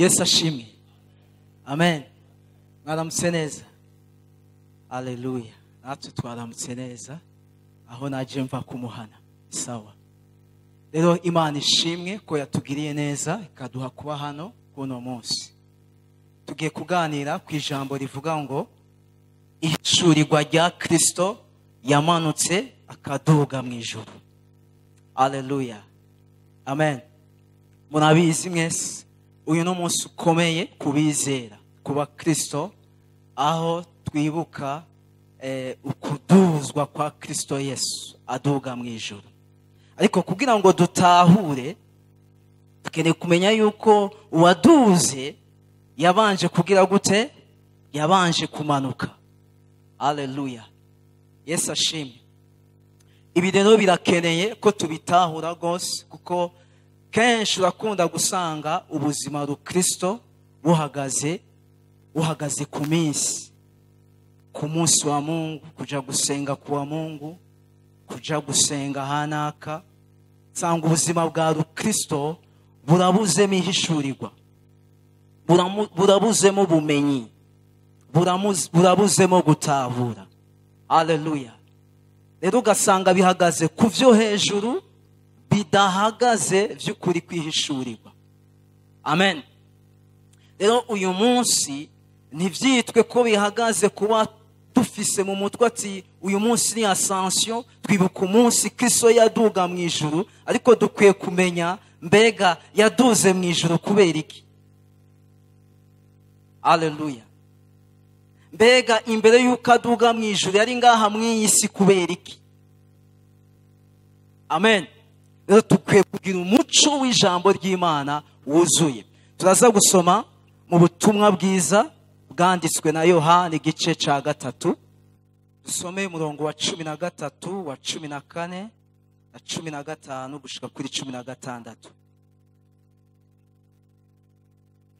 Yesu ashimwe. Amen. Mwaramutse neza. Haleluya. Natwe twaramutse neza aho naje mva kumuhana. Sawa. Rero Imana ishimwe ko yatugiriye neza ikaduha kuba hano kuno munsi. Tugiye kuganira ku ijambo rivuga ngo ihishurirwa rya Kristo yamanutse akaduga mu ijuru. Haleluya. Amen. Munabizi mwese uyu no munsi ukomeye kubizera kuba Kristo, aho twibuka ukuduzwa kwa Kristo Yesu aduga mu ijuru. Ariko kugira ngo dutahure tukeneye kumenya yuko uwaduze yabanje kugira gute, yabanje kumanuka. Haleluya. Yesu ashimwe. Ibi rero birakeneye ko tubitahura gose, kuko kenshi urakunda gusanga ubuzima rukristo buhagaze ku minsi, ku munsi wa Mungu, kuja gusenga kuwa Mungu, kuja gusenga hanaka. Sanga ubuzima bwa rukristo burabuzemo ihishurirwa, burabuzemo bumenyi, burabuzemo gutahura. Haleluya. Rero ugasanga bihagaze ku vyo hejuru, bidahagaze vy'ukuri kwihishurirwa. Amen. Rero uyu munsi ntivyitwe ko bihagaze kuba dufise mu mutwe ati uyu munsi ni ascension, twibuka umunsi Kristo yaduga mu ijuru, ariko dukwiye kumenya mbega yaduze mu ijuru kubera iki? Haleluya. Mbega imbere yuko aduga mu ijuru yari ngaha mw'iyi si kubera iki? Amen. Rero tukwiye kugira umuco w'ijambo ry'Imana wuzuye. Turaza gusoma mu butumwa bwiza bwanditswe na Yohana igice ca 3. Dusome umurongo wa 13, wa 14, na 15 gushika kuri 16.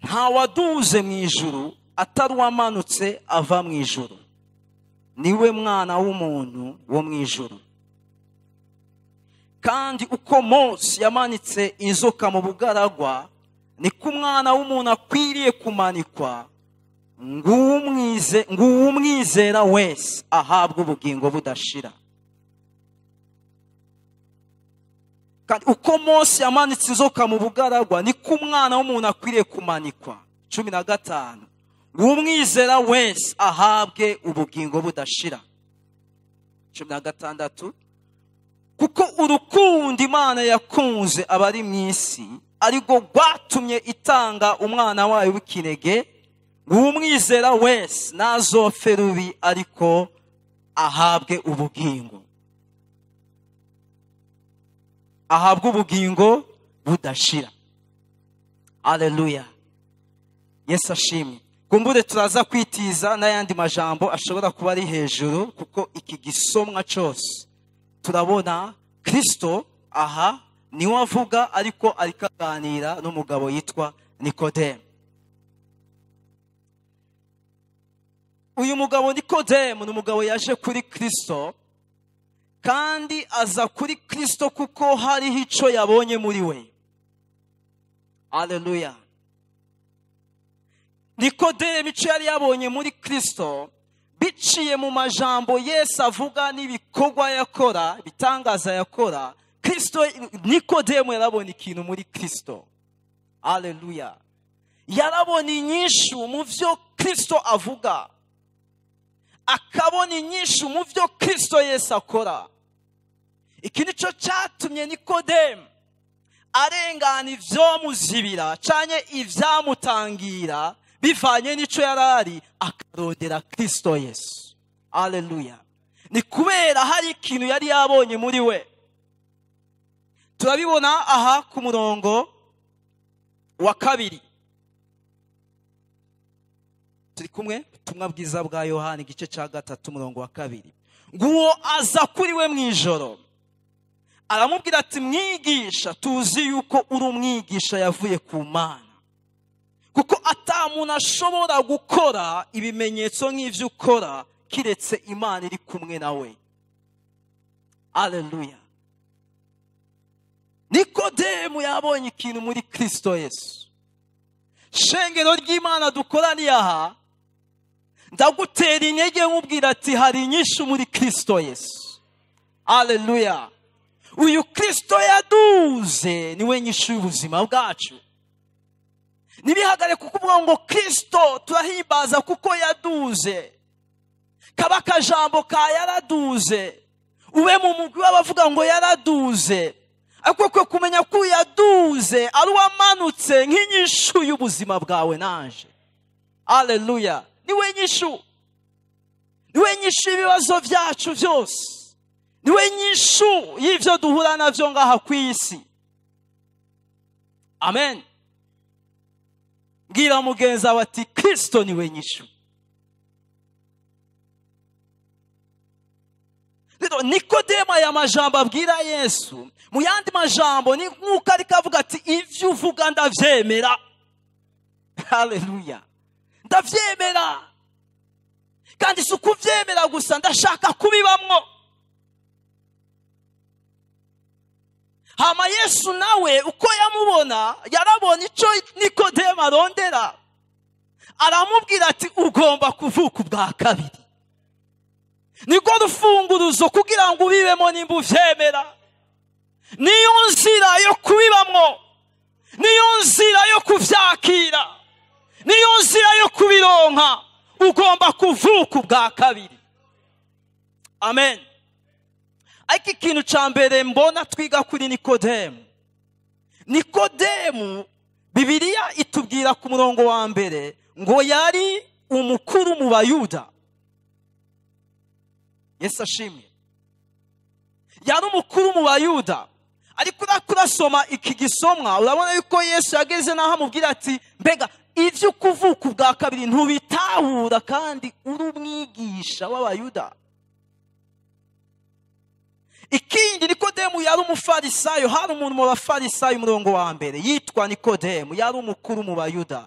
Nta waduze mu ijuru atari wamanutse ava mu ijuru, niwe mwana w'umuntu wo mu ijuru. Kandi uko Mose yamanitse inzoka mu bugaragwa, niko umwana w'umuntu akwiriye kumanikwa, ng'uwumwizera wese ahabwa ubugingo budashira. Kandi uko Mose yamanitse inzoka mu bugaragwa, niko umwana w'umuntu akwiriye kumanikwa. 15. Ng'uwumwizera wese ahabwe ubugingo budashira. 16. Kuko urukundo Imana yakunze abari mu isi ariko rwatumye itanga umwana wayo w'ikinege, ng'uwumwizera wese ntazopfe rubi ariko ahabwe ubugingo, ahabwe ubugingo budashira. Haleluya. Yesu ashimwe. Kumbure turaza kwitiza n'ayandi majambo ashobora kuba ari hejuru, kuko iki gisomwa cyose turabona Kristo aha niwe avuga, ariko arikaganira n'umugabo yitwa Nikodemu. Uyu mugabo Nikodemu ni umugabo yaje kuri Kristo, kandi aza kuri Kristo kuko hariho ico yabonye muri we. Haleluya. Nikodemu ico yari yabonye muri Kristo biciye mu majambo Yesu avuga n'ibikorwa yakora, bitangaza yakora. Kristo, Nikodemu yarabona ikintu muri Kristo. Haleluya. Yarabona inyishu mu vyo Kristo avuga, akabona inyishu mu vyo Kristo Yesu akora. Iki nico cyatumye Nikodemu arengana ivyomuzibira canke ivyamutangira bivanye n'ico yarari, akarondera Kristo Yesu. Haleluya. Ni kubera hari ikintu yari yabonye muri we. Turabibona aha ku murongo wa 2. Turi kumwe? Ubutumwa bwiza bwa Yohana igice ca 3 umurongo wa 2. Nguwo aza kuri we mwijoro, aramubwira ati mwigisha, tuzi yuko uri umwigisha yavuye ku Mana, kuko atamuntu ashobora gukora ibimenyetso nk'ivyo ukora kiretse Imana iri kumwe nawe. Haleluya. Nikodemu yabonye ikintu muri Kristo Yesu shengero ry'Imana dukoraniye aha, ndagutera intege nkubwira ati hari inyishu muri Kristo Yesu. Haleluya. Uyu Kristo yaduze niwe nyishu y'ubuzima bwacu. Nibihagare kukuvuga ngo Kristo turahimbaza kuko yaduze, kaba akajambo ka yaraduze, ube mu mugwi w'abavuga ngo yaraduze, ariko kwe kumenya ko yaduze ari uwamanutse nk'inyishu y'ubuzima bwawe nanje. Haleluya. Niwe nyishu, niwe nyishu y'ibibazo byacu byose, niwe nyishu y'ivyo duhura navyo ngaha ku isi. Amen. Bwira mugenzi wawe ati Kristo niwe nyishu. Nikodemo aya majambo abwira Yesu, mu yandi majambo ni nk'uko ariko avuga ati ivyo uvuga ndavyemera. Haleluya. Ndavyemera. Kandi si ukuvyemera gusa, ndashaka kubibamwo. Hama Yesu nawe uko yamubona, yarabona ico Nikodemo arondera, aramubwira ati ugomba kuvuka ubwa kabiri. Niko rufunguruzo kugira ngo ubibemo nimba uvyemera. Niyo nzira yo kubibamwo, niyo nzira yo kuvyakira, niyo nzira yo kubironka. Ugomba kuvuka ubwa kabiri. Amen. Ariko ikintu ca mbere mbona twiga kuri Nikodemu, Nikodemu Bibiliya itubwira ku murongo wa mbere ngo yari umukuru mu Bayuda. Yesu ashimwe. Yari umukuru mu Bayuda. Ariko urasoma iki gisomwa urabona yuko Yesu yageze naho amubwira ati mbega ivyo kuvuka ubwa kabiri ntubitahura kandi uri umwigisha w'Abayuda. Ikindi Nikodemu yari umufarisayo, hari umuntu mu bafarisayo umurongo wa mbere yitwa Nikodemu, yari umukuru mu Bayuda.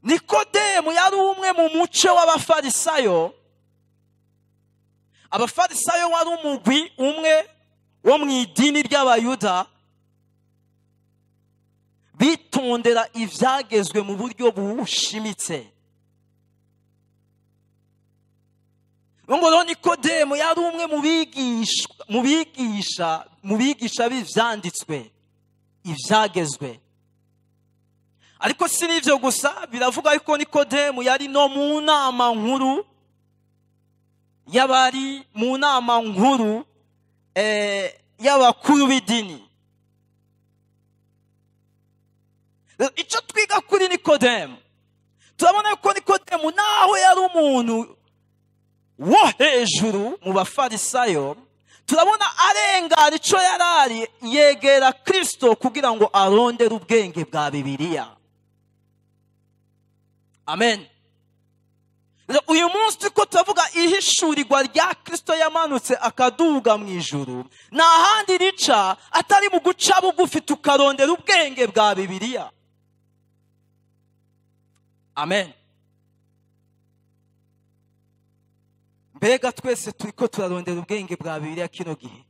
Nikodemu yari umwe mu muce w'abafarisayo. Abafarisayo wari umugwi umwe wo mu idini ry'Abayuda bitondera ivyagezwe mu buryo bushimitse. Ngo Nikodemu yari umwe mu bigisha b'ivyanditswe, ivyagezwe. Ariko si n'ivyo gusa, biravuga yuko Nikodemu yari no mu nama nkuru, yabari mu nama nkuru y'abakuru b'idini. Ico twiga kuri Nikodemu, turabona yuko Nikodemu naho yari umuntu wo hejuru mu bafarisayo, turabona arengana ico yarari, yegera Kristo kugira ngo arondere ubwenge bwa Bibiliya. Amen. Uyu munsi turiko turavuga ihishurirwa rya Kristo yamanutse akaduga mu ijuru, nta handi rica atari mu guca bugufi tukarondera ubwenge bwa Bibiliya. Amen. Mbega twese turiko turarondera ubwenge bwa Bibiliya kino gihe,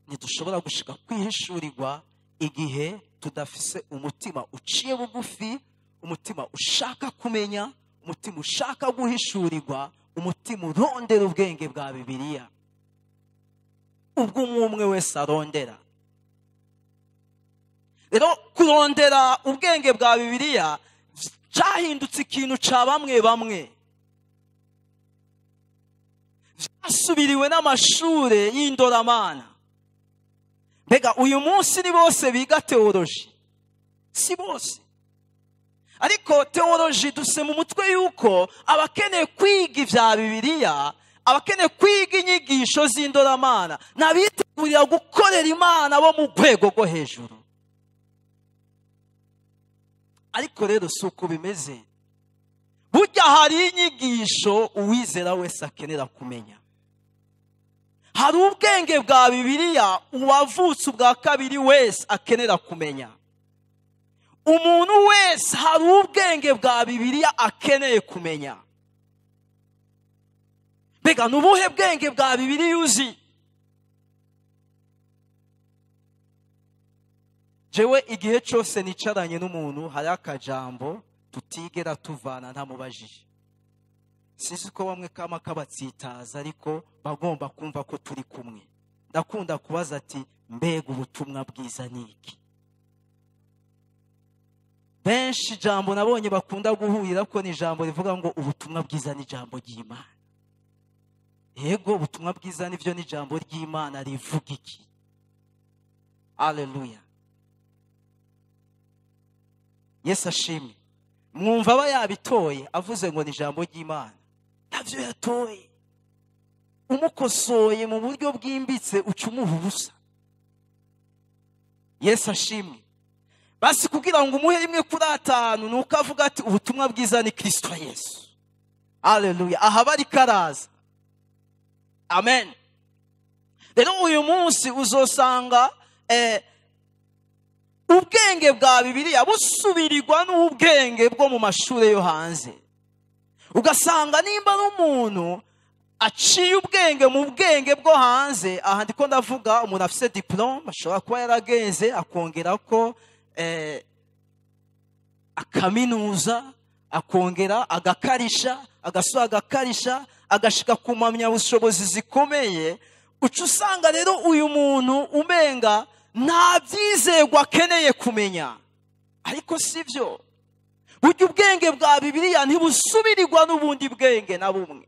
ntidushobora gushika kwihishurirwa igihe tudafise umutima uciye bugufi, umutima ushaka kumenya, umutima ushaka guhishurirwa, umutima urondera ubwenge bwa Bibiliya. Ubwo umwe wese arondera. Rero kurondera ubwenge bwa Bibiliya cyahindutse ikintu ca bamwe bamwe. Vyasubiriwe n'amashure y'indoramana. Mbega uyu munsi ni bose biga teoloji? Si bose. Ariko teoloji duse mu mutwe yuko abakeneye kwiga ivya Bibiliya, abakeneye kwiga inyigisho z'indoramana, nabitegurira gukorera Imana bo mu rwego rwo hejuru. Ariko rero suko bimeze. Burya hari inyigisho uwizera wese akenera kumenya. Hari ubwenge bwa Bibiliya uwavutse ubwa kabiri wese akenera kumenya. Umuntu wese hari ubwenge bwa Bibiliya akeneye kumenya. Mbega nubuhe bwenge bwa Bibiliya uzi? jewe igihe cyose nicaranye n'umuntu hari akajambo tutigera tuvana ntamubajije. Sinzi ko bamwe kama kabatsitaza ariko bagomba kumva ko turi kumwe. Ndakunda kubaza ati mbega ubutumwa bwiza niki? Benshi jambo nabonye bakunda guhurira ko ni jambo rivuga ngo ubutumwa bwiza ni jambo ry'Imana. Yego ubutumwa bwiza nivyo ni jambo ry'Imana rivuga iki? Haleluya. Yesu ashimwe. Mwumva aba yabitoye avuze ngo ni jambo ry'Imana. Navyo yatoye. Umukosoye mu buryo bwimbitse ucumuha ubusa. Yesu ashimwe. Basi kugira ngo umuhe rimwe kuri 5 nuko avuga ati ubutumwa bwiza ni Kristo Yesu. Haleluya. Aha bari karaza. Amen. Rero uyu munsi uzosanga ubwenge bwa Bibiliya busubirirwa n'ubwenge bwo mu mashuri yo hanze. Ugasanga nimba n'umuntu aciye ubwenge mu bwenge bwo hanze, aha ndiko ndavuga umuntu afise diplome ashobora kuba yaragenze akongera ko akaminuza, akongera agakarisha, agasura agakarisha, agashika ku mpamyabushobozi zikomeye. Uca usanga rero uyu muntu umenga nta byizerwa akeneye kumenya. Ariko sivyo. Burya ubwenge bwa Bibiliya ntibusubirirwa n'ubundi bwenge na bumwe.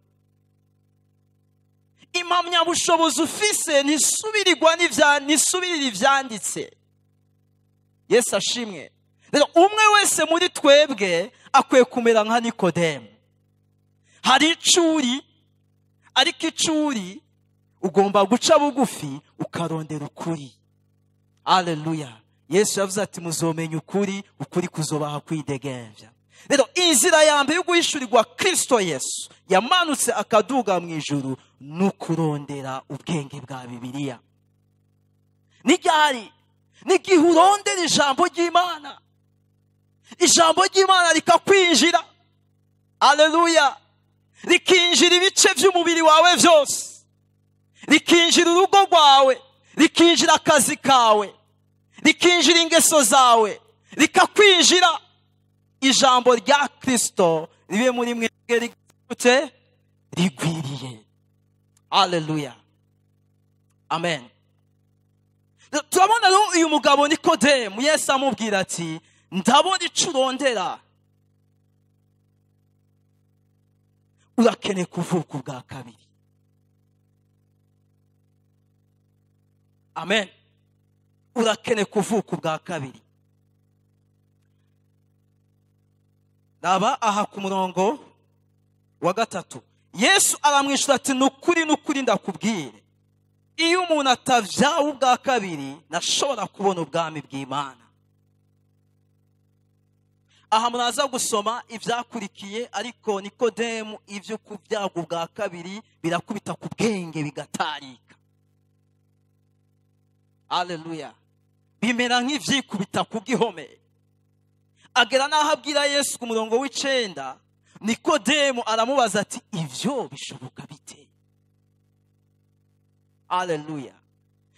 Impamyabushobozi ufise ntisubirirwa n'isubirira ivyanditse. Yesu ashimwe. Rero umwe wese muri twebwe akwiye kumera nka Nikodemu. Hari icuri, ariko icuri ugomba guca bugufi ukarondera ukuri. Haleluya. Yesu yavuze ati muzomenya ukuri, ukuri kuzobaha kwidegembya. Rero inzira ya mbere yo guhishurirwa Kristo Yesu yamanutse akaduga mu ijuru n'ukurondera ubwenge bwa Bibiliya. N'iryari n'igihe urondera ijambo ry'Imana, ijambo ry'Imana rikakwinjira. Haleluya. Rikinjira ibice by'umubiri wawe byose, rikinjira urugo rwawe, rikinjira akazi kawe, rikinjira ingeso zawe, rikakwinjira. Ijambo rya Kristo ribe muri mwebwe rigute rigwiriye. Haleluya. Amen. Turabona rero uyu mugabo Nikodemu Yesu amubwira ati ndabona ico urondera, urakeneye kuvuka ubwa kabiri. Amen. Urakeneye kuvuka ubwa kabiri. Naba aha ku murongo wa 3. Yesu aramwishura ati nukuri ndakubwire, iyo umuntu atavyawe ubwa kabiri nashobora kubona ubwami bw'Imana. Aha muraza gusoma ivyakurikiye, ariko Nikodemu ivyo kuvyaga ubwa kabiri birakubita ku bwenge bigatarika. Haleluya. Bimera nk'ivyikubita ku gihome. Agera naho abwira Yesu ku murongo w'9, Nikodemu aramubaza ati ivyo bishoboka bite? Haleluya.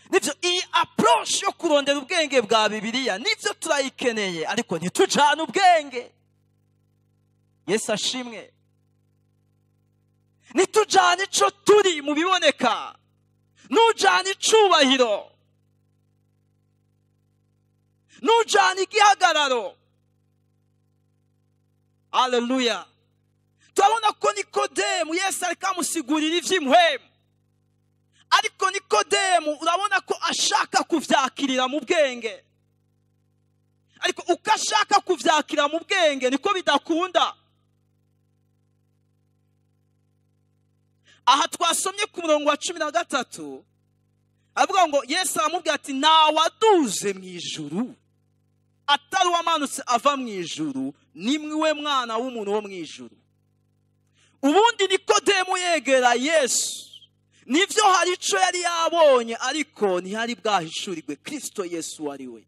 Nivyo iyi approach yo kurondera ubwenge bwa Bibiliya nivyo turayikeneye, ariko ntitujana ubwenge. Yesu ashimwe. Nitujana ico turi mu biboneka, nujana icubahiro, nujana igihagararo. Haleluya. Turabona ko Nikodemu Yesu ariko amusigurira ivy'imhemu, ariko Nikodemu urabona ko ashaka kuvyakirira mu bwenge. Ariko uko ashaka kuvyakira mu bwenge niko bidakunda. Aha twasomye ku murongo wa 13 avuga ngo Yesu aramubwira ati nawaduze mu ijuru, atari wamanutse ava mu ijuru, nimwe mwana w'umuntu wo mu ijuru. Ubundi Nikodemu yegera Yesu, nivyo hari ico yari yabonye, ariko ntihari bwahishurirwe Kristo Yesu ari we.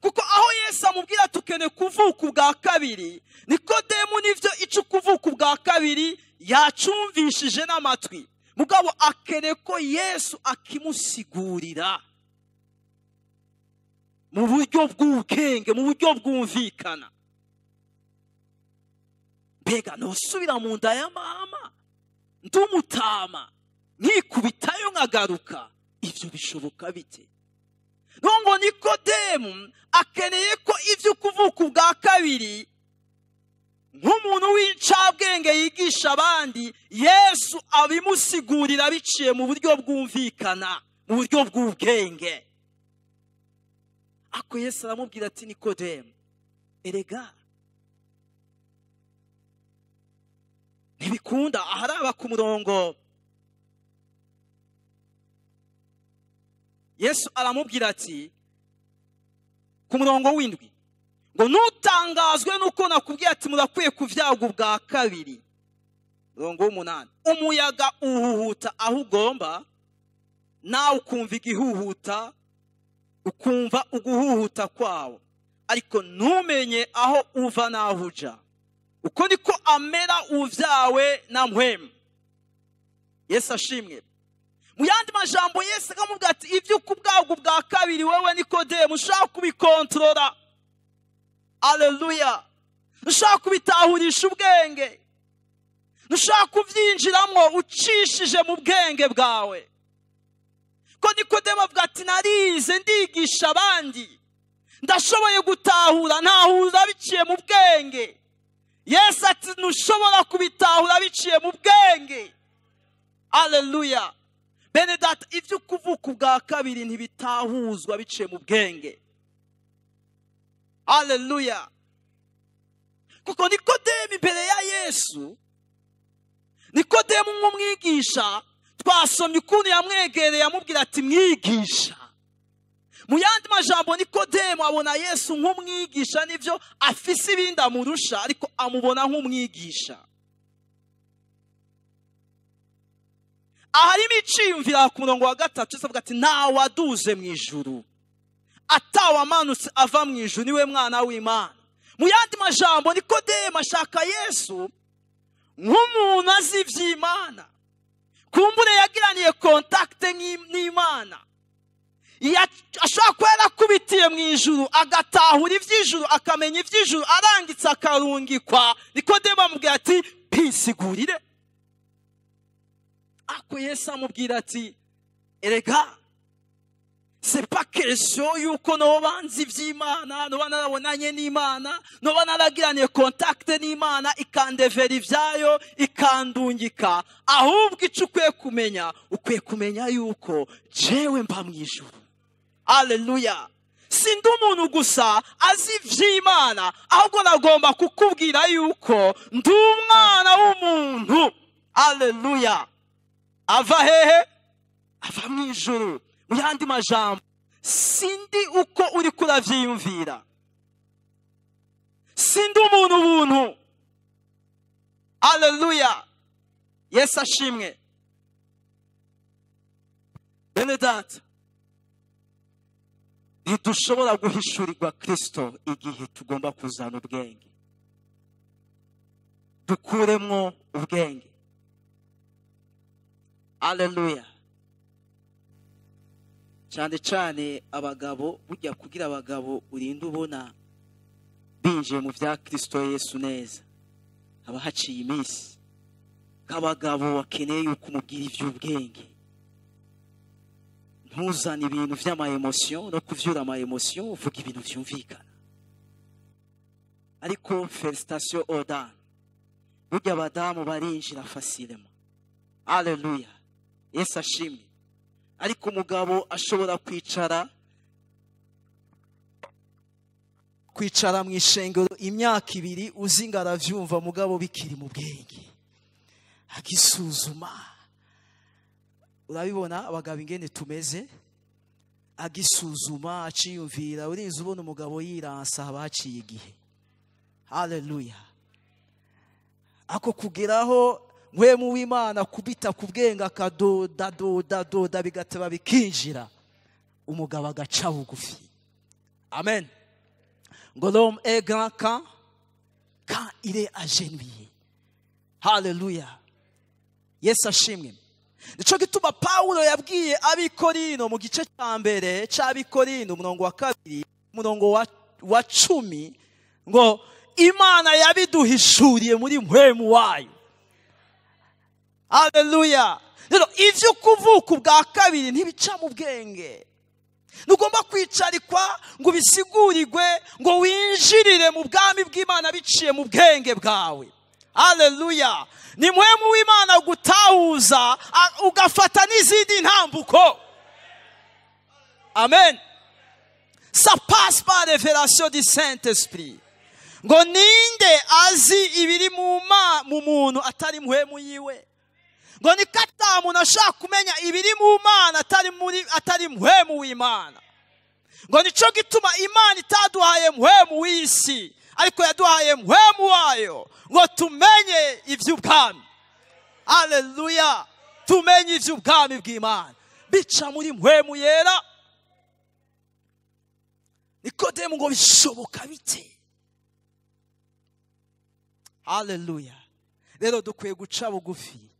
Kuko aho Yesu amubwira tukene kuvuka ubwa kabiri, Nikodemu nivyo ico kuvuka ubwa kabiri yacumvishije n'amatwi, mugabo akene ko Yesu akimusigurira. mu buryo bw'ubwenge, mu buryo bwumvikana. Mbega nosubira mu nda ya mama ndumutama nkikubitayo nkagaruka, ibyo bishoboka bite? Nongo Nikodemu akeneye ko ibyo kuvuka ubwa kabiri nk'umuntu w'incabwenge yigisha abandi, Yesu abimusigurira biciye mu buryo bwumvikana, mu buryo bw'ubwenge. Ako Yesu aramubwira ati, Nikodemu, erega ntibikunda. Aharaba ku murongo, Yesu aramubwira ati ku murongo w'indwi ngo nutangazwe nuko nakubwiye ati murakwiye kuvyagwa ubwa kabiri. Murongo w'umunani, umuyaga uhuhuta aho ugomba, nawe ukumva igihuhuta, ukumva uguhuhuta kwawo, ariko ntumenye aho uva n'aho uja. Uko niko amera uvyawe na mpwemu. Yesu ashimwe. Mu yandi majambo Yesu akamubwira ati, ibyo kubwagwa ubwa kabiri wewe Nikodemu ushaka kubikontorora. Haleluya. Ushaka kubitahurisha ubwenge, ushaka kuvyinjiramo ucishije mu bwenge bwawe. Ko Nikodemu avuga ati, narize ndigisha abandi, ndashoboye gutahura, ntahura biciye mu bwenge. Yesu ati, ntushobora kubitahura biciye mu bwenge. Haleluya. Bene data, ibyo kuvuka ubwa kabiri ntibitahuzwa biciye mu bwenge. Haleluya. Kuko Nikodemu imbere ya Yesu, Nikodemu nk'umwigisha, twasomye ukuntu yamwegereye amubwira ati, mwigisha. Mu yandi majambo Nikodemu abona Yesu nk'umwigisha, nivyo afise ibindi amurusha, ariko amubona nk'umwigisha. Aharimo iciyumvira ku murongo wa gatatu, Yesu avuga ati, ntawe waduze mu ijuru atawamanutse ava mu ijuru, niwe mwana w'Imana. Mu yandi majambo Nikodemu ashaka Yesu nk'umuntu azi ivy'Imana, kumbure yagiraniye kontakte n'Imana, ashobora kuba yarakubitiye mu ijuru agatahura ivy'ijuru, akamenya ivy'ijuru, arangitse akarungikwa. Nikodemu amubwira ati, pisigurire. Ako Yesu amubwira ati, erega c'est pas question yuko noba nzi ivy'Imana, noba narabonanye n'Imana, noba naragiraniye kontakte n'Imana ikandevera ivyayo ikandungika. Ahubwo ico ukwiye kumenya yuko jewe mba mu ijuru. Haleluya. Sindi umuntu gusa azi ivy'Imana, ahubwo nagomba kukubwira yuko ndi umwana w'umuntu. Haleluya. Ava hehe? Ava mu ijuru. Mu yandi majambo, sindi uko uri kuravyiyumvira, sindi umuntu buntu. Haleluya. Yesu ashimwe. Bene data, ntidushobora guhishurirwa Kristo igihe tugomba kuzana ubwenge. Dukuremwo ubwenge. Haleluya. Cyane cyane abagabo, burya kugira abagabo urinde ubona binjiye mu vya Kristo Yesu neza, haba haciye iminsi. K'abagabo bakeneye yuko umubwira ivy'ubwenge, ntuzane ibintu vy'ama emotion no kuvyura ama emotion, uvuga ibintu vyumvikana. Ariko felicitation oda, burya abadamu barinjira facilement. Haleluya. Yesu ashimwe. Ariko umugabo ashobora kwicara mu ishengero imyaka ibiri, uzinga aravyumva, mugabo bikiri mu bwenge, agisuzuma. Urabibona abagabo ingene tumeze, agisuzuma, aciyumvira. Urinze ubona umugabo yiransa, haba haciye igihe. Haleluya. Ako kugeraho mpwemu w'Imana kubita ku bwenge, akadoda bigateba bikinjira, umugabo agaca bugufi. Amen. Ngo l'homme est grand quand il est agenouillé. Haleluya. Yesu ashimwe. Nico gituma Paulo yabwiye abikorino mu gice cya mbere c'abikorino umurongo wa 2, umurongo wa 10 ngo Imana yabiduhishuriye muri mpwemu wayo. Haleluya. Rero ivyo kuvuka ubwa kabiri ntibica mu bwenge. Ntugomba kwicarikwa ngo bisigurirwe ngo winjirire mu bwami bw'Imana biciye mu bwenge bwawe. Haleluya. Ni mpwemu w'Imana gutahuza ugafata n'izindi ntambuko. Amen. Ça passe par révélation du Saint-Esprit. Ngo ninde azi ibiri mu muntu atari mpwemu yiwe. Ngo ni kata umuntu ashaka kumenya ibiri mu Mana atari mpwemu w'Imana. Ngo nico gituma Imana itaduhaye mpwemu w'isi, ariko yaduhaye mpwemu wayo ngo tumenye ivy'ubwami. Haleluya. Tumenye ivy'ubwami bw'Imana bica muri mpwemu yera. Nikodemu ngo bishoboka bite? Haleluya. Rero dukwiye guca bugufi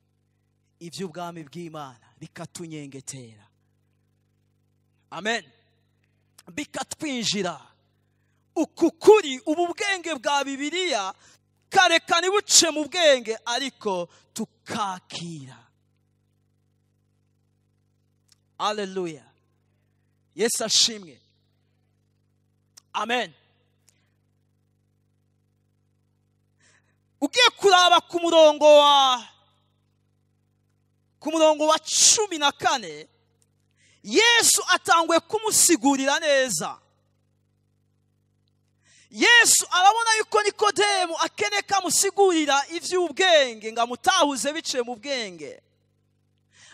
ivy'ubwami bw'Imana bikatunyengetera. Amen. Bikatwinjira. Ukukuri ubu bwenge bwa Bibiliya kareka nibuce mu bwenge ariko tukakira. Haleluya. Yesu ashimwe. Amen. Ugiye kuraba ku murongo wa 14 Yesu atangwe kumusigurira neza. Yesu arabona yuko Nikodemu akeneka musigurira ivy'ubwenge ngo amutahuze biciye mu bwenge.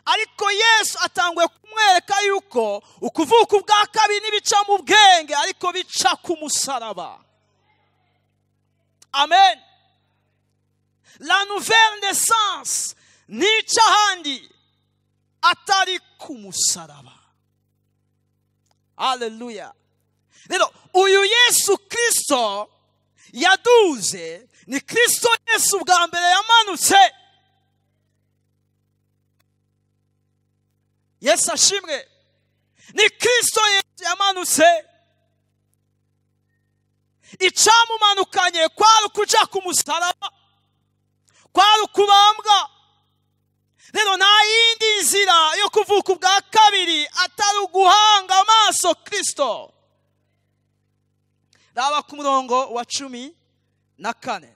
Ariko Yesu atangwe kumwereka yuko ukuvuka ubwa kabiri nibica mu bwenge ariko bica ku musaraba. Amen. La nouvelle naissance nica handi atari ku musaraba. Haleluya. Rero uyu Yesu Kristo yaduze ni Kristo Yesu bwa mbere yamanutse. Yesu ashimwe. Ni Kristo Yesu yamanutse. Icamumanukanye kwari kuja ku musaraba, kwari kubambwa. Rero nta yindi nzira yo kuvuka ubwa kabiri atari uguhanga amaso Kristo. Raba ku murongo wa 14.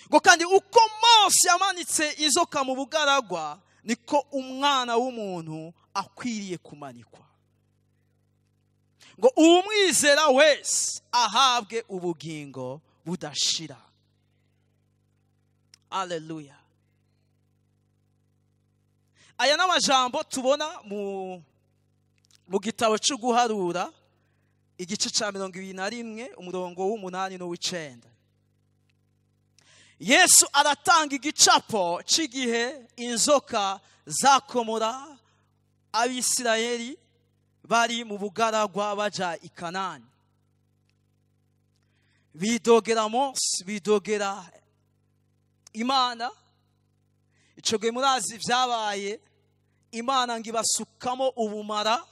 Ngo kandi uko Mose yamanitse izoka mu bugaragwa niko umwana w'umuntu akwiriye kumanikwa. Ngo umwizera wese ahabwe ubugingo budashira. Haleluya. Aya n'amajambo tubona mu gitabo cyo guharura igice ca 21 umurongo w'8 no w'9. Yesu aratanga igicapo c'igihe inzoka zakomora Abisirayeli bari mu bugaragwa baja i Kanani. Bidogera Mose, bidogera Imana. Ico gihe murazi vyabaye, Imana ngibasukamo ubumara,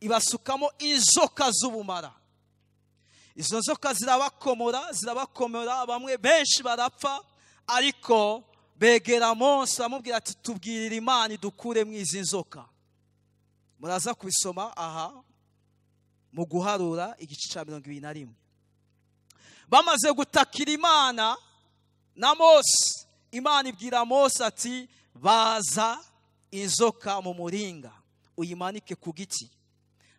ibasukamo inzoka z'ubumara. Izo nzoka zirabakomora bamwe benshi barapfa, ariko begera Mose amubwira ati tubwirira Imana idukure mu izi nzoka. Muraza kubisoma aha mu guharura igice ca 21. Bamaze gutakira Imana na Mose, Imana ibwira Mose ati baza inzoka mu muringa uyimanike ku giti.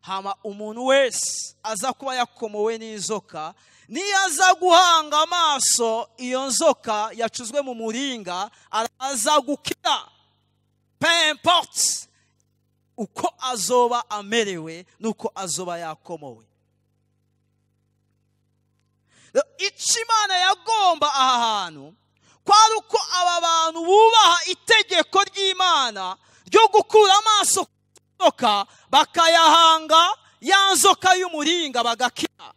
Hama umuntu wese aza kuba yakomowe n'inzoka niyaza guhanga amaso iyo nzoka yacuzwe mu muringa araza gukira. Peu importe uko azoba amerewe nuko azoba yakomowe. Ico Imana yagomba aha hantu kwari uko aba bantu bubaha itegeko ry'Imana ryo gukura amaso nzoka bakayahanga ya nzoka y'umuringa bagakira.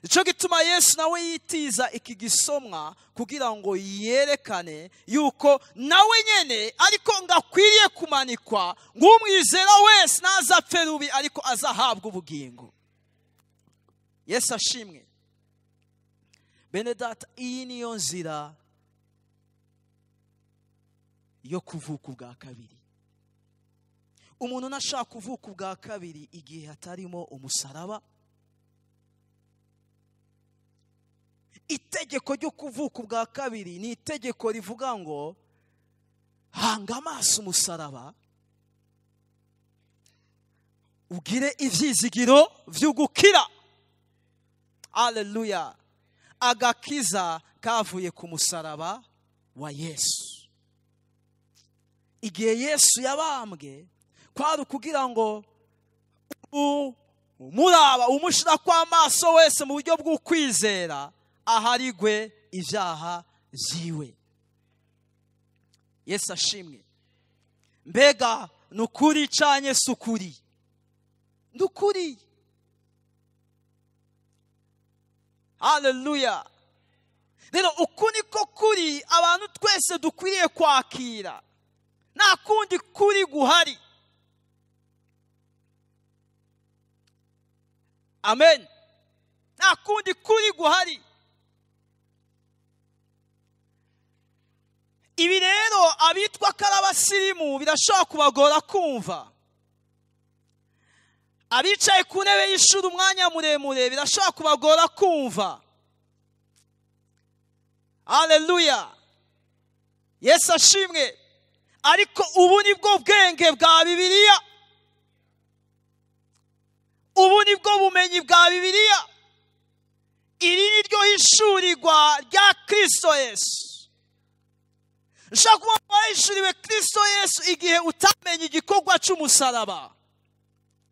nicyo gituma Yesu nawe yitiza iki gisomwa kugira ngo yerekane yuko nawe nyene ariko ngakwiriye kumanikwa ng'umwizera wese ntazapfe rubi ariko azahabwa ubugingo. Yesu ashimwe. Bene data, iyi niyo nzira yo kuvuka ubwa kabiri. Umuntu nashaka kuvuka ubwa kabiri igihe hatarimo umusaraba. Itegeko ryo kuvuka ubwa kabiri ni itegeko rivuga ngo hanga amaso umusaraba, ugire ivyizigiro vy'ugukira. Haleluya. Agakiza kavuye ku musaraba wa Yesu. Igihe Yesu yabambwe kwari kugira ngo umuraba umushira kw'amaso wese mu buryo bw'ukwizera aharigwe ivyaha vyiwe. Yesu ashimwe. Mbega nukuri canye sukuri? Nukuri. Haleluya. Rero uku niko kuri abantu twese dukwiriye kwakira. Nta kundi kuri guhari. Amen. Nta kundi kuri guhari. Ibi rero abitwa karabasirimu birashobora kubagora kumva. Abicaye ku ntebe y'ishuri umwanya muremure birashobora kubagora kumva. Haleluya. Yesu ashimwe. Ariko ubu nibwo bwenge bwa Bibiliya. Ubu nibwo bumenyi bwa Bibiliya. Iri ni ryo hishurirwa rya Kristo Yesu. Ushaka kuba wahishuriwe Kristo Yesu igihe utamenye igikorwa cy'umusaraba.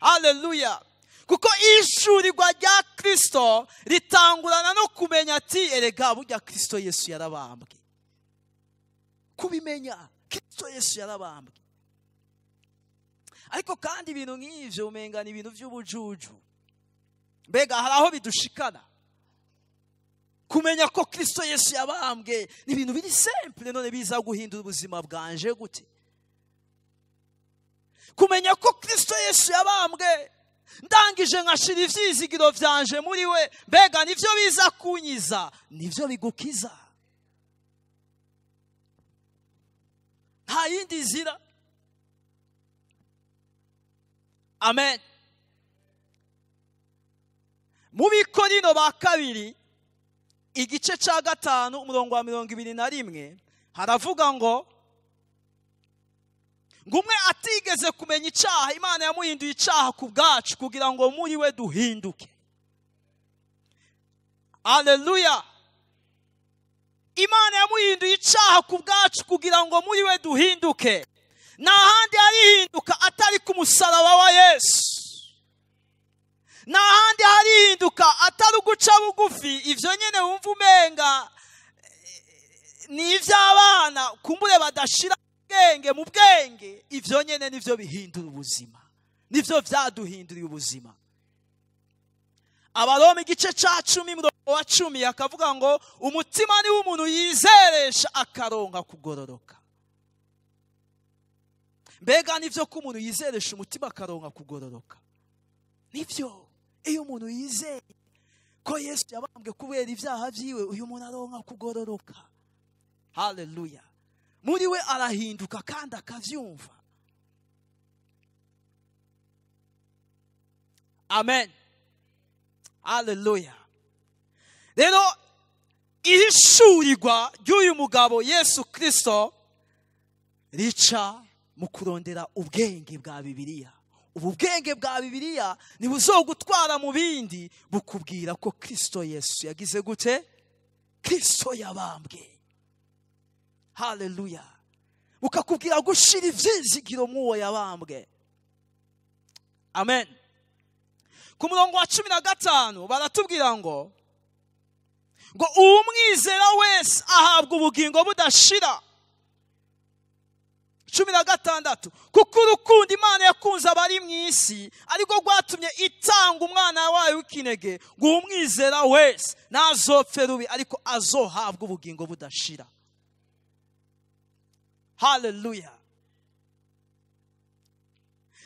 Haleluya. Kuko ishurirwa rya Kristo ritangurana no kumenya ati erega burya Kristo Yesu yarabambwe. Kubimenya Kristo Yesu yarabambwe. Ariko kandi ibintu nk'ivyo umenga ni ibintu by'ubujuju. Mbega hari aho bidushikana. Kumenya ko Kristo Yesu yabambwe ni ibintu biri simple, none biza guhindura ubuzima bwanje gute? Kumenya ko Kristo Yesu yabambwe ndangije nkashira ivyizigiro vyanje muri we, mbega nivyo biza kunyiza, nivyo bigukiza. Nta yindi nzira. Amen. Mu Bikorino ba kabiri igice ca 5 umurongo wa 21 haravuga ngo ngumwe atigeze kumenya icaha Imana yamuhinduye icaha ku bwacu kugira ngo muri we duhinduke. Haleluya. Imana yamuhinduye icaha ku bwacu kugira ngo muri we duhinduke. Nta handi harihinduka atari ku musaraba wa Yesu. Nta handi harihinduka atari uguca bugufi. Ivyo nyene wumva umenga ni ivy'abana kumbure badashira ubwenge mu bwenge. Ivyo nyene nivyo bihindura ubuzima, nivyo vyaduhinduriye ubuzima. Abaroma igice ca 10 umurongo wa 10 akavuga ngo umutima ni w'umuntu yizeresha akaronka kugororoka. Mbega nivyo ko umuntu yizeresha umutima akaronka kugororoka? Nivyo. Iyo umuntu yizeye ko Yesu yabambwe kubera ivyaha vyiwe, uyu muntu aronka kugororoka. Haleluya. Muri we arahinduka kandi akavyumva. Amen. Haleluya. Rero ihishurirwa ry'uyu mugabo Yesu Kristo rica mu kurondera ubwenge bwa Bibiliya. Ubu bwenge bwa Bibiliya ntibuzogutwara mu bindi, bukubwira ko Kristo Yesu yagize gute? Kristo yabambwe. Haleluya. Bukakubwira gushira ivyizigiro mw'uwo yabambwe. Amen. Ku murongo wa 15 baratubwira ngo umwizera wese ahabwa ubugingo budashira. 16 kuko urukundo Imana yakunze abari mu isi ariko rwatumye itanga umwana wayo w'ikinege ngo umwizera wese ntazopfe rubi ariko azohabwa ubugingo budashira. Haleluya.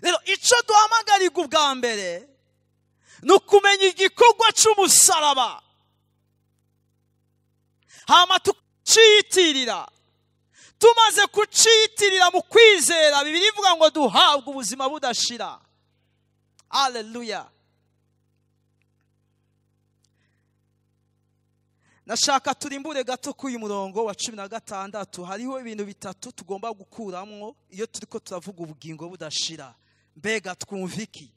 Rero icyo duhamagarirwa ubwa mbere ni ukumenya igikorwa cy'umusaraba, hama tuciyitirira. Tumaze kuciyitirira mu kwizera, Bibiliya ivuga ngo duhabwe ubuzima budashira. Haleluya. Nashaka turimbure gato k'uyu murongo wa 16. Hariho ibintu bitatu tugomba gukuramwo iyo turiko turavuga ubugingo budashira. Mbega twumva iki?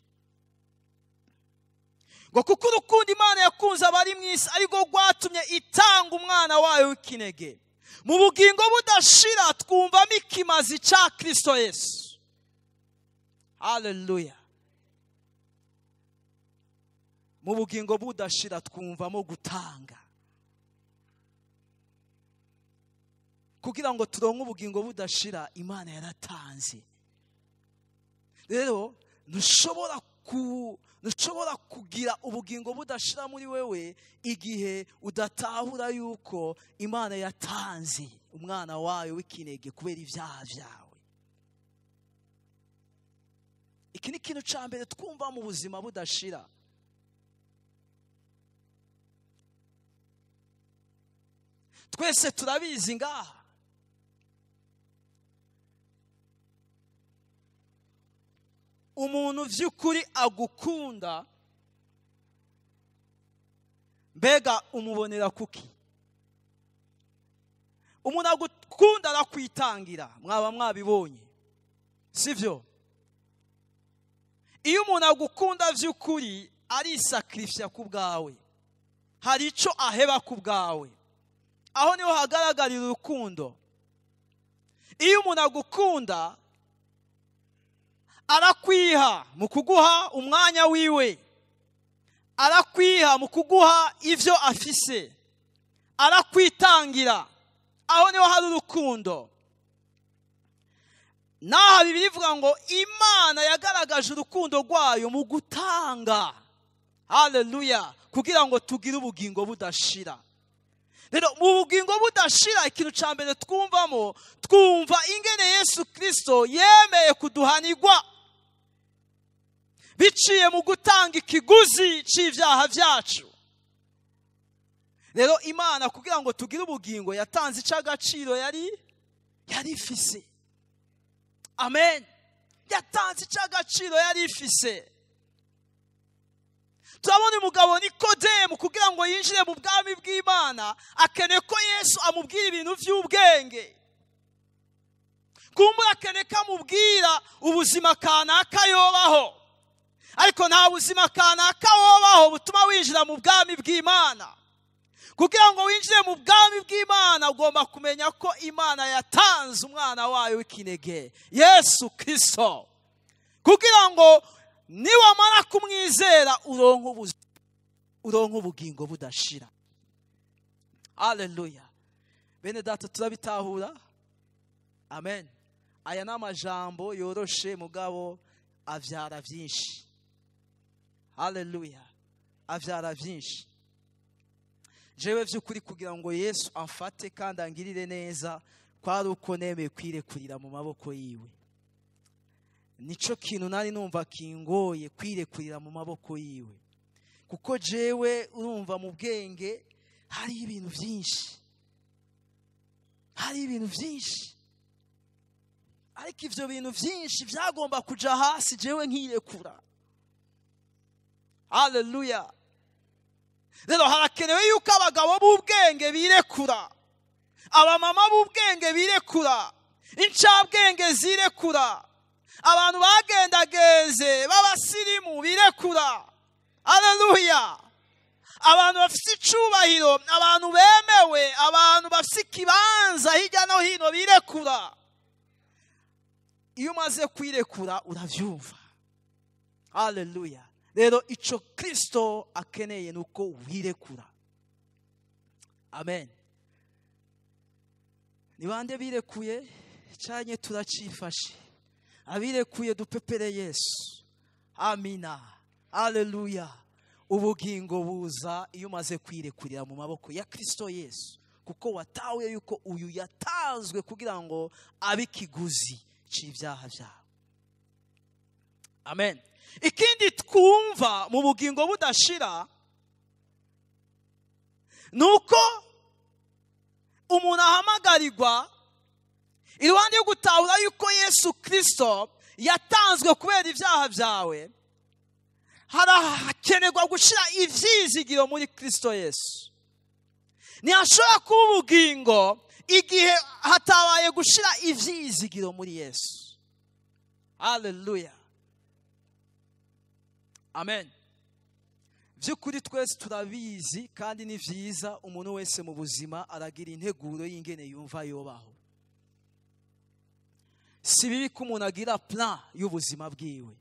Ngo kuko urukundo Imana yakunze abari mu isi ariko rwatumye itanga umwana wayo w'ikinege. Mu bugingo budashira twumvamo ikimazi cya Kristo Yesu. Haleluya. Mu bugingo budashira twumvamo gutanga. Kugira ngo turonke ubugingo budashira, Imana yaratanze. Rero ntushobora kugira ubugingo budashira muri wewe igihe udatahura yuko Imana yatanze umwana wayo w'ikinege kubera ibyaha byawe. Iki ni ikintu cya mbere twumva mu buzima budashira. Twese turabizi ngaha. Umuntu vy'ukuri agukunda, mbega umubonera kuki? Umuntu agukunda arakwitangira, mwaba mwabibonye, sivyo? Iyo umuntu agukunda vy'ukuri arisakrifya ku bwawe, hari ico aheba ku bwawe, aho niho hagaragarira urukundo. Iyo umuntu agukunda arakwiha mu kuguha umwanya wiwe, arakwiha mu kuguha ivyo afise, arakwitangira, aho niho hari urukundo. Naha Bibiliya ivuga ngo Imana yagaragaje urukundo rwayo mu gutanga. Haleluya. Kugira ngo tugire ubugingo budashira. Rero mu bugingo budashira ikintu cya mbere twumvamo, twumva ingene Yesu Kristo yemeye kuduhanirwa biciye mu gutanga ikiguzi c'ivyaha vyacu. Rero Imana kugira ngo tugire ubugingo yatanze ic'agaciro yari ifise. Amen. Yatanze ic'agaciro yari ifise. Turabona umugabo Nikodemu kugira ngo yinjire mu bwami bw'Imana akeneye ko Yesu amubwira ibintu vy'ubwenge. Kumbura akeneye ko amubwira ubuzima kanaka yobaho, ariko nta buzima kanaka wobaho butuma winjira mu bwami bw'Imana. Kugira ngo winjire mu bwami bw'Imana ugomba kumenya ko Imana yatanze umwana wayo w'ikinege Yesu Kristo, kugira ngo niwamara kumwizera uronke ubugingo budashira. Haleluya. Bene data turabitahura? Amen. Aya ni amajambo yoroshe mugabo avyara vyinshi. Haleluya. Avyara vyinshi. Jewe vy'ukuri kugira ngo Yesu amfate kandi angirire neza, kwari uko nemeye kwirekurira mu maboko yiwe. Nico kintu nari numva kingoye, kwirekurira mu maboko yiwe. Kuko jewe urumva mu bwenge hari ibintu vyinshi. Hari ibintu vyinshi. Ariko ivyo bintu vyinshi vyagomba kuja hasi jewe nkirekura. Haleluya. Rero harakenewe yuko abagabo b'ubwenge birekura, abamama b'ubwenge birekura, incabwenge zirekura, abantu bagendagenze b'abasirimu birekura. Haleluya. Abantu bafite icubahiro, abantu bemewe, abantu bafite ikibanza hirya no hino birekura. Iyo umaze kwirekura uravyumva. Haleluya. Rero ico Kristo akeneye nuko wirekura. Amen. Ni bande birekuye? cyanye turacifashe. Abirekuye dupepere Yesu. Amina. Haleluya. Ubugingo buza iyo umaze kwirekurira mu maboko ya Kristo Yesu, kuko watawe yuko uyu yatanzwe kugira ngo abe ikiguzi cy'ibyaha byawe. Amen. Ikindi twumva mu bugingo budashira nuko umuntu ahamagarirwa iruhande yo gutahura yuko Yesu Kristo yatanzwe kubera ibyaha byawe, harakenerwa gushira ivyizigiro muri Kristo Yesu. Ntihashobora kuba ubugingo igihe hatabaye gushira ivyizigiro muri Yesu. Haleluya. Amen. Vy'ukuri twese turabizi kandi ni vyiza umuntu wese mu buzima aragira integuro y'ingene yumva yobaho. Si bibi ko umuntu agira plan y'ubuzima bwiwe.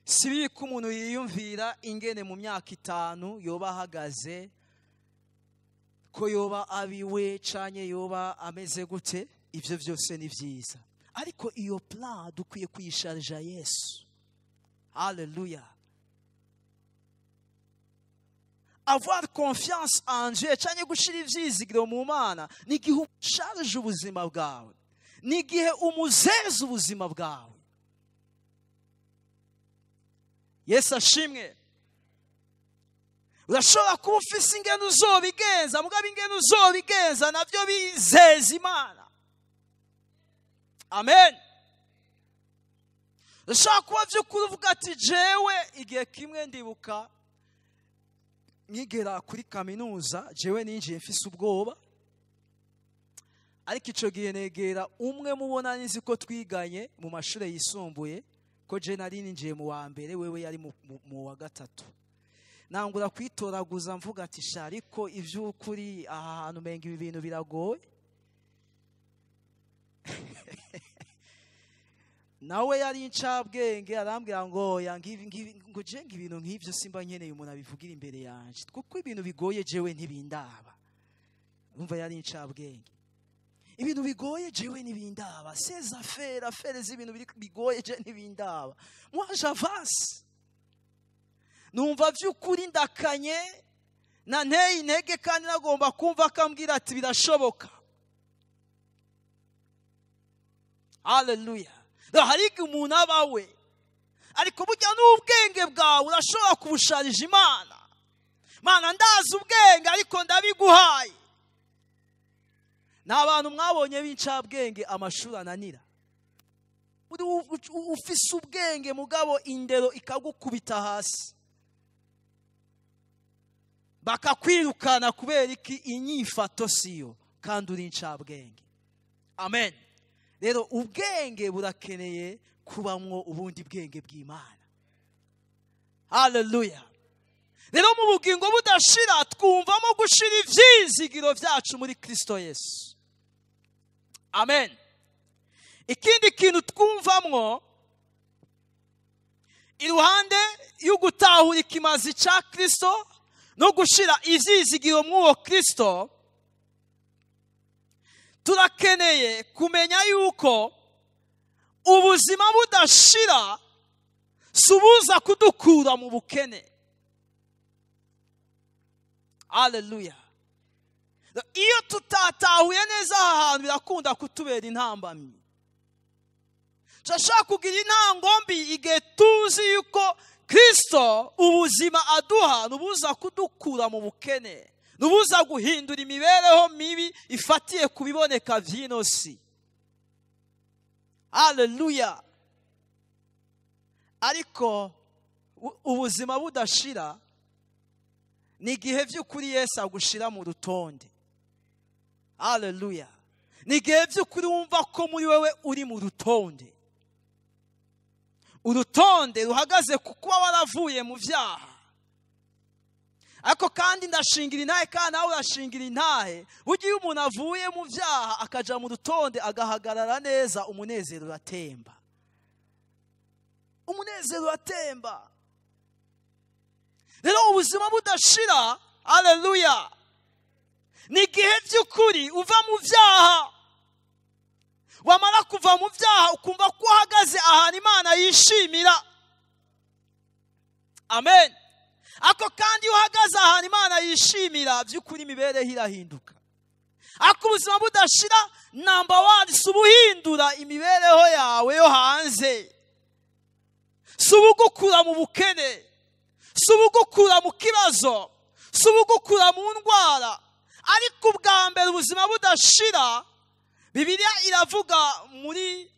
Si bibi ko umuntu yiyumvira ingene mu myaka 5 yoba ahagaze, ko yoba abiwe canye yoba ameze gute. Ivyo vyose ni vyiza, ariko iyo plan dukwiye kuyisharija Yesu. Haleluya. Avoir confiance en Dieu canye gushira ivyizigiro mu Mana ni gihe usharije ubuzima bwawe, ni gihe umuzeza ubuzima bwawe. Yesu ashimwe. Urashobora kuba ufise ingene uzobigenza, mugabo ingene uzobigenza navyo bizeza Imana. Amen. Urashobora kuba vy'ukuri uvuga ati jewe igihe kimwe ndibuka nkigera kuri kaminuza, jewe ninjiye mfise ubwoba, ariko ico gihe negera umwe mubona nizi ko twiganye mu mashure yisumbuye, ko je nari ninjiye mu wa mbere, wewe yari mu wa gatatu. Nangura kwitoraguza mvuga ati sha, ariko ivy'ukuri aha hantu menga ibi bintu biragoye. Nawe yari incabwenge arambwira ngo ngo jenga ibintu nk'ivyo simba nkeneye umuntu abivugira imbere yanje, kuko ibintu bigoye jewe ntibindaba. Umva yari incabwenge. Ibintu bigoye jewe ntibindaba. Ces affaires z'ibintu bigoye je ntibindaba. Moi j'avance. Numva vy'ukuri ndakanye na nteye intege kandi nagomba kumva akambwira ati birashoboka. Haleluya. Hari igihe umuntu abawe, ariko burya n'ubwenge bwawe urashobora kubusharija Imana. Mana ndazi ubwenge ariko ndabiguhaye. N'abantu mwabonye b'incabwenge amashuri ananira. Ufise ubwenge mugabo indero ikagukubita hasi, bakakwirukana kubera iki? Inyifato siyo, kandi uri incabwenge. Amen. Rero ubwenge burakeneye kubamwo ubundi bwenge bw'Imana. Haleluya. Rero mu bugingo budashira twumvamo gushira ivyizigiro vyacu muri Kristo Yesu. Amen. Ikindi kintu twumvamwo iruhande y'ugutahura ikimazi ca Kristo no gushira ivyizigiro mw'uwo Kristo, turakeneye kumenya yuko ubuzima budashira subuza kudukura mu bukene. Haleluya. Iyo tutatahuye neza aha hantu birakunda kutubera intambamyi. Turashaka kugira intangombi igihe tuzi yuko Kristo ubuzima aduha nubuza kudukura mu bukene, nubuza guhindura imibereho mibi ifatiye kubiboneka vy'ino si. Haleluya. Ariko ubuzima budashira ni gihe vy'ukuri Yesu agushira mu rutonde. Haleluya. Ni gihe vy'ukuri wumva ko muri wewe uri mu rutonde. Urutonde ruhagaze kukuba waravuye mu vyaha. Ariko kandi ndashingira intahe, kandi nawe urashingira intahe, ugiye umuntu avuye mu vyaha akaja mu rutonde agahagarara neza, umunezero uratemba. Umunezero uratemba. Rero ubuzima budashira, haleluya, ni gihe vy'ukuri uva mu vyaha wamara kuva mu byaha ukumva ko uhagaze ahantu Imana yishimira. Amen. Ako kandi uhagaze ahantu Imana yishimira by'ukuri imibereho irahinduka. Ako ubuzima budashira number 1 si ubuhindura imibereho yawe yo hanze, si ubugukura mu bukene, si ubugukura mu kibazo, si ubugukura mu ndwara. Ariko ubwa mbere ubuzima budashira, Bibiliya iravuga muri,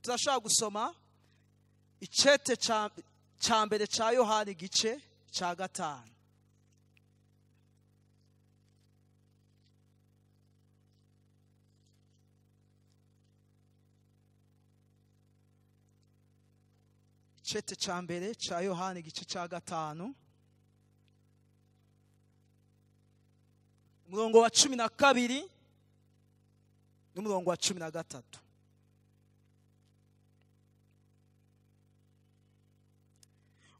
turashaka gusoma icete ca mbere ca Yohana igice ca 5. Icete ca mbere ca Yohana igice ca 5 umurongo wa 12 n'umurongo wa 13.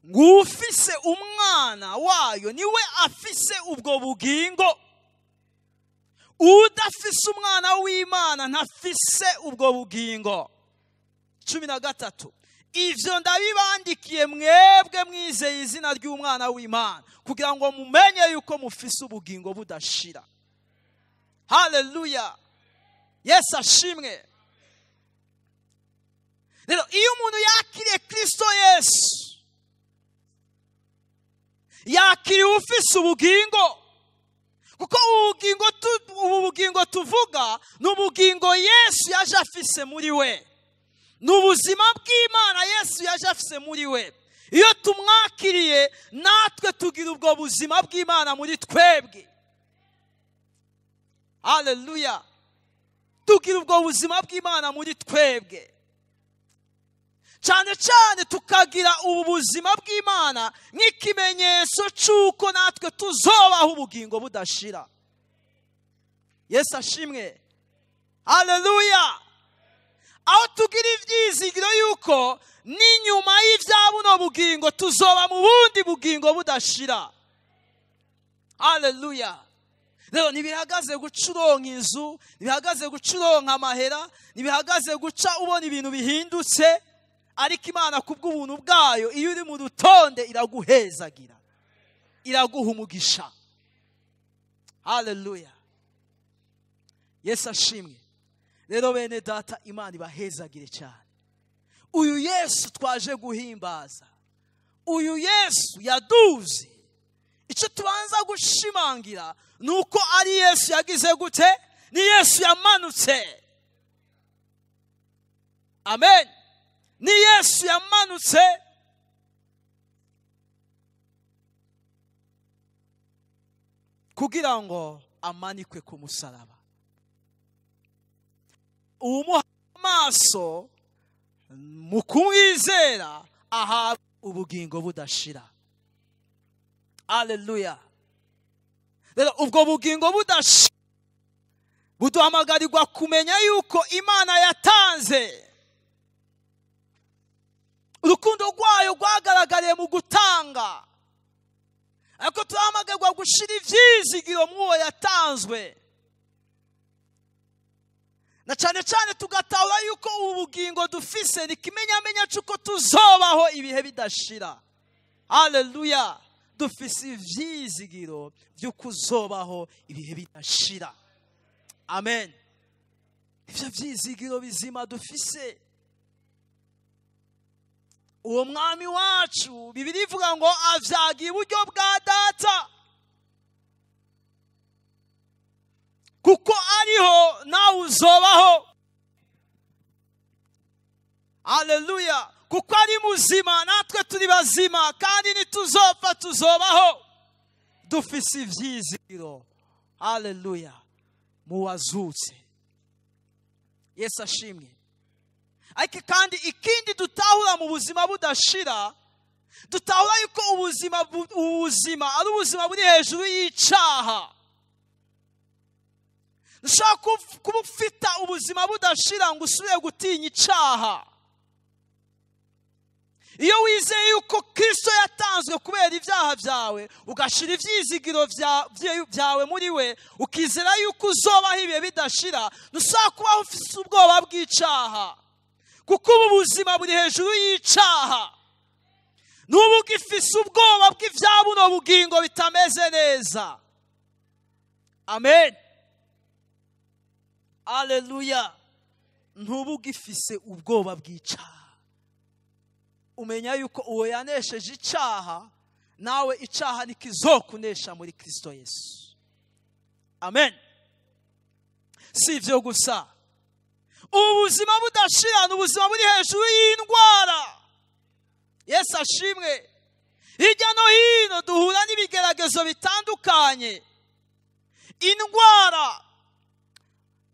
Ngufise umwana wayo niwe afise ubwo bugingo, udafise umwana w'Imana ntafise ubwo bugingo. 13. Ivyo ndabibandikiye mwebwe mwizeye izina ry'umwana w'Imana kugira ngo mumenye yuko mufise ubugingo budashira. Haleluya. Yesu ashimwe. Rero iyo umuntu yakiriye Kristo Yesu, yakiriye ufise ubugingo, kuko ubu bugingo tuvuga ni ubugingo Yesu yaje afise muri we, ni ubuzima bw'Imana Yesu yaje afise muri we. Iyo tumwakiriye natwe tugira ubwo buzima bw'Imana muri twebwe. Haleluya. Tugira ubwo buzima bw'Imana muri twebwe, cyane cyane tukagira ubu buzima bw'Imana nk'ikimenyetso cy'uko natwe tuzobaho ubugingo budashira. Yesu ashimwe. Haleluya. Aho tugira ibyizigiro yuko n'inyuma y'ibya buno bugingo tuzoba mu bundi bugingo budashira. Haleluya. Rero ntibihagaze guca uronka inzu, ntibihagaze guca uronka amahera, ntibihagaze guca ubona ibintu bihindutse, ariko Imana kubw'ubuntu bwayo iyo uri mu rutonde iraguhezagira, iraguha umugisha. Haleluya. Yesu ashimwe. Rero bene data, Imana ibahezagire cyane. Uyu Yesu twaje guhimbaza, uyu Yesu yaduze, icyo tubanza gushimangira nuko ari Yesu yagize gute? Ni Yesu yamanutse. Amen. Ni Yesu yamanutse kugira ngo amanikwe ku musaraba. Uwumuha amaso mu kumwizera ahabwa ubugingo budashira. Haleluya. Rero ubwo bugingo budashira buduhamagarirwa kumenya yuko Imana yatanze. Urukundo rwayo rwagaragariye mu gutanga, ariko turahamagarwa gushira ivyizigiro mu uwo yatanzwe, na cyane cyane tugatahura yuko ubu bugingo dufise ni kimenyamenya cy'uko tuzobaho ibihe bidashira. Haleluya. Dufise ivyizigiro byo kuzobaho ibihe bidashira. Amen. Ivyo vyizigiro bizima dufise, uwo mwami wacu Bibiliya ivuga ngo avyagiye iburyo bwa data, kuko ariho nawe uzobaho. Haleluya. Kuko ari muzima natwe turi bazima, kandi nituzopfa tuzobaho dufise ivyizigiro. Haleluya. Mu wazutse. Yesu ashimwe. Ariko kandi ikindi dutahura mu buzima budashira, dutahura yuko ubuzima ari ubuzima buri hejuru y'icaha. Dushaka kuba ufite ubuzima budashira ngo usubire gutinya icaha. iyo wizeye yuko Kristo yatanzwe kubera ibyaha byawe, ugashira ivyizigiro byawe muri we, ukizera yuko uzobaho ibihe bidashira, ntusaba kubaho ufise ubwoba bw'icaha, kuko ubu buzima buri hejuru y'icaha. N'ubu ugifise ubwoba bw'ivya buno bugingo bitameze neza. Amen. Haleluya. Ntubu ugifise ubwoba bw'icaha. Umenya yuko uwo yanesheje icaha, nawe icaha nikizokunesha muri Kristo Yesu. Amen. Si ivyo gusa, ubuzima budashira n'ubuzima buri hejuru y'indwara. Yesu ashimwe. Hirya no hino duhura n'ibigeragezo bitandukanye, indwara,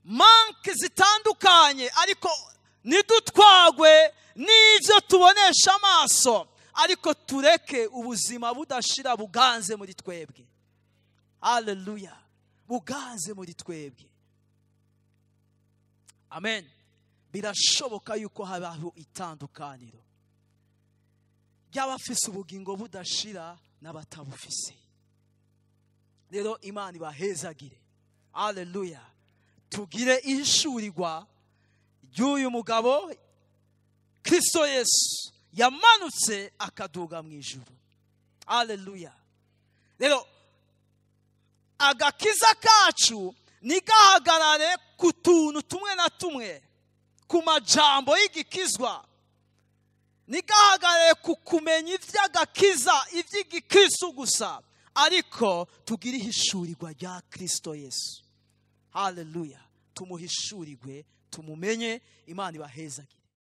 manke zitandukanye, ariko nidutwagwe n'ivyo tubonesha amaso, ariko tureke ubuzima budashira buganze muri twebwe. Haleluya. Buganze muri twebwe. Amen. Birashoboka yuko habaho itandukaniro ry'abafise ubugingo budashira n'abatabufise. Rero Imana ibahezagire. Haleluya. Tugire ihishurirwa ry'uyu mugabo Kristo Yesu yamanutse akaduga mu ijuru. Haleluya. Rero agakiza kacu nigahagarare ku tuntu tumwe na tumwe, ku majambo y'igikizwa, nigahagarare ku kumenya ivy'agakiza, ivy'igikristo gusa, ariko tugire ihishurirwa rya Kristo Yesu. Haleluya. Tumuhishurirwe, tumumenye. Imana ibahezagire.